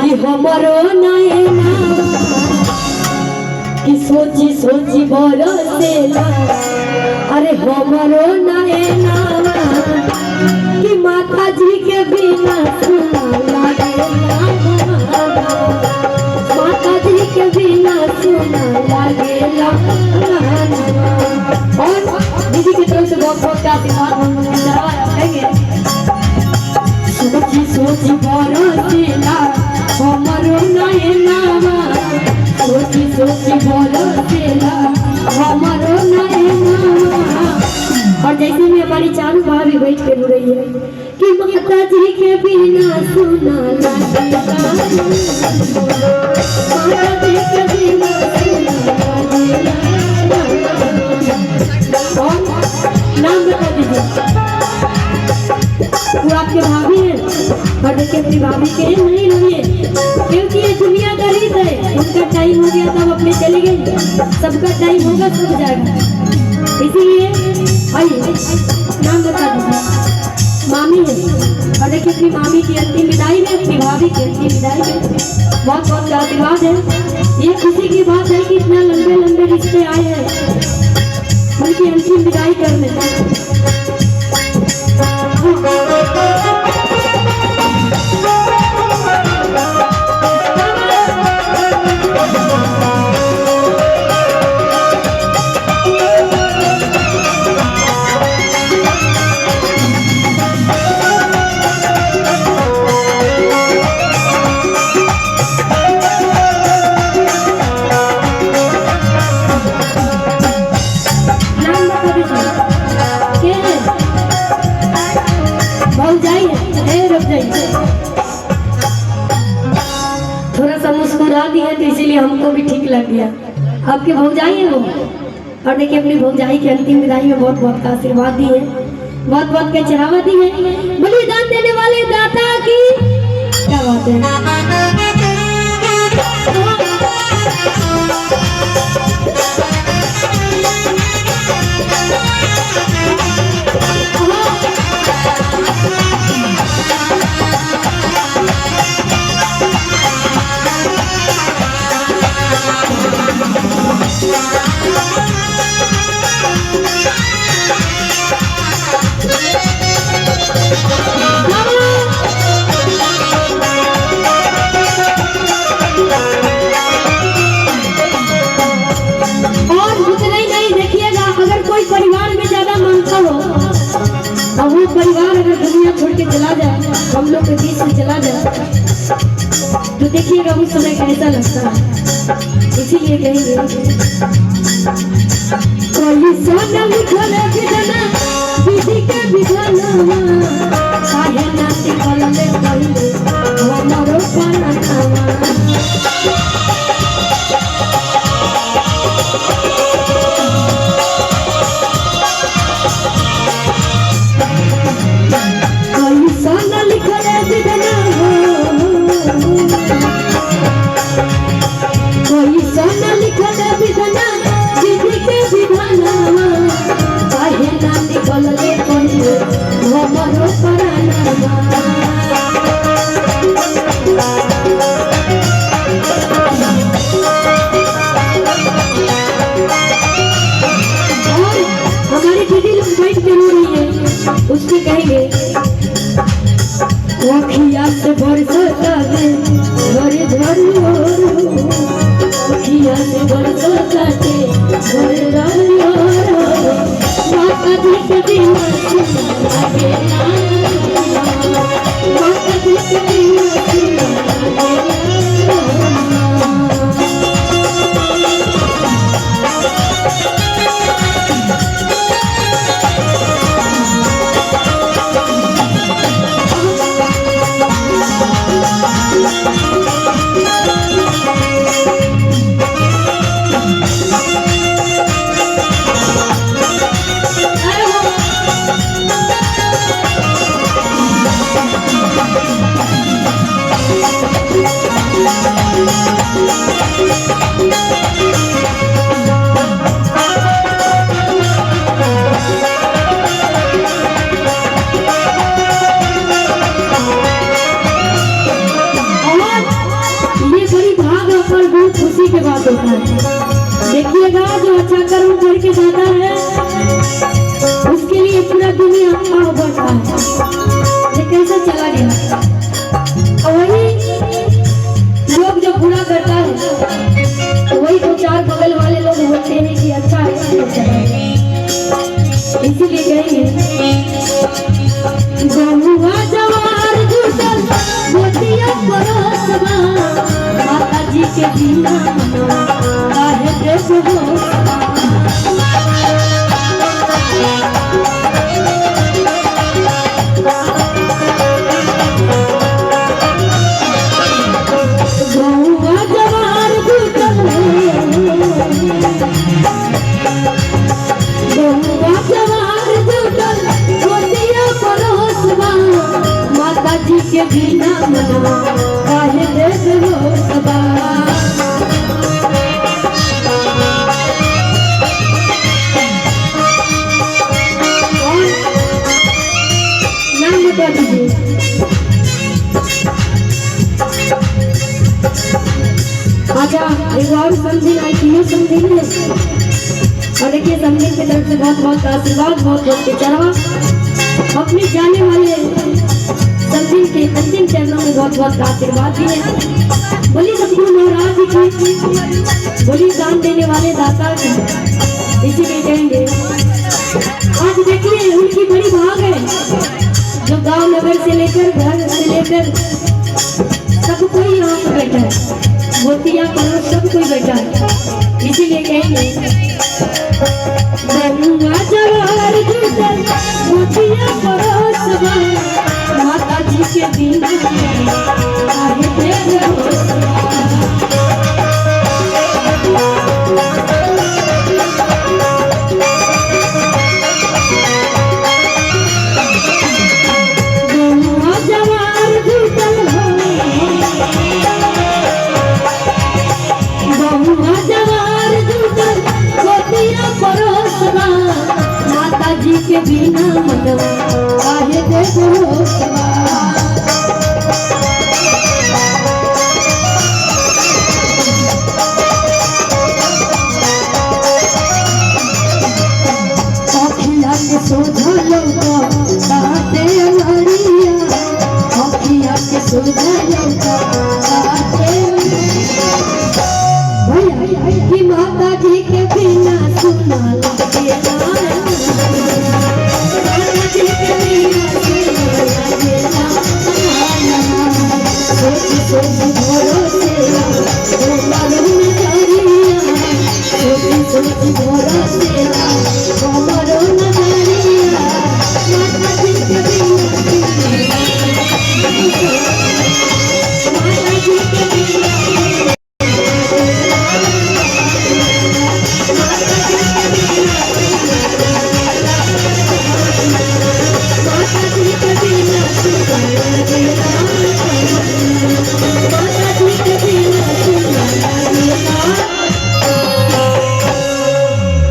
कि हमरो नैना कि सोची सोची बरसेला अरे हमरो नैना कि माता जी के बिना सुना लागेला माता जी के बिना सुना लागेला। और दीदी की तरफ से बहुत बहुत आशीर्वाद हम कहेंगे। सोची सोची बरसेला हमरो नैना सोची सोची बरसेला हमरो नैना। और जैसे में हमारी चारू भाभी बैठ के रो रही है कि माता जी के बिना सुना लागेला माता जी के बिना सुना लागेला। और नाम बता दीजिए। वो आपके भाभी है और देखिए अपनी भाभी के नहीं रहिए क्योंकि ये दुनिया गरीब है। उनका टाइम हो गया तब अपने चले गए, सबका टाइम होगा सब जाएगा। इसीलिए आइए नाम बता दीजिए। मामी है और देखिए अपनी मामी की अंतिम विदाई में अपनी भाभी की अंतिम विदाई में बहुत बहुत आशीर्वाद है। ये खुशी की बात है कि इतना लंबे लंबे रिश्ते आए हैं उनकी अंतिम विदाई करने। थोड़ा सा मुस्कुरा दिया तो इसीलिए हमको भी ठीक लग गया। आपके भौजाई है वो और देखिए अपनी भौजाई की अंतिम विदाई में बहुत बहुत का आशीर्वाद दी है, बहुत बहुत के चढ़ावा दी है। बोलिए दान देने वाले दाता की क्या बात है। अब वो परिवार अगर दुनिया छोड़ के चला जाए, हम लोग के बीच से चला जाए तो देखिएगा उस समय कैसा लगता है। इसीलिए कहेंगे कोई सोना लिखले बिना विधि के बिना काहे ना निकलले कइले हमरो पराना। उसके कहेंगे अखिया से बरसता है घरे झरू अखिया से बरसता है घरे झरू माता जी के बिना सुना लागेला माता जी के बिना सुना बात होता है। देखिएगा जो अच्छा कर्म करके जाता है उसके लिए पूरा दुनिया आह बढ़ता है। ये कैसे चला गया? और वही लोग जो बुरा करता है तो वही दो चार बगल वाले लोग होते हैं कि अच्छा है, इसीलिए कहेंगे बहुआ जवार जुटल मोतिया परोसवा माता जी के बिना काहे देश हो। बहुआ जवार जुटल बहुआ जवार जुटल मोतिया परोसवा माता जी के बिना मनवा काहे देश हो सबा। नाम बता दीजिए। अच्छा एक और समझी आई क्यों समझी है? और देखिए समझी की तरफ से बहुत बहुत आशीर्वाद, बहुत बहुत चढ़ावा अपने जाने वाले समझी के अंतिम चरणों में बहुत बहुत आशीर्वाद भी है। बोली सतगुरु महाराज की, बोली दान देने वाले दाता की। इसीलिए कहेंगे आज देखिए उनकी बड़ी भाग है जो गांव नगर से लेकर घर से लेकर सब कोई यहाँ पर बैठा है, मोतिया करो सब कोई बैठा है। इसीलिए कहेंगे बहुआ जवार जुटल मोतिया परोसवा माता जी के बिना काहे देश हो सबा। बहुआ जवार जुटल बहुआ जवार जुटल मोतिया परोसवा माता जी के बिना मनवा काहे देश हो सबा। अखिया के सोझा लौका काटे अनहरिया, अखिया के सोझा लौका काटे भैया कि माता जी के बिना सुना लगे माता जी के बिना सुना लगे सोच सोच भरो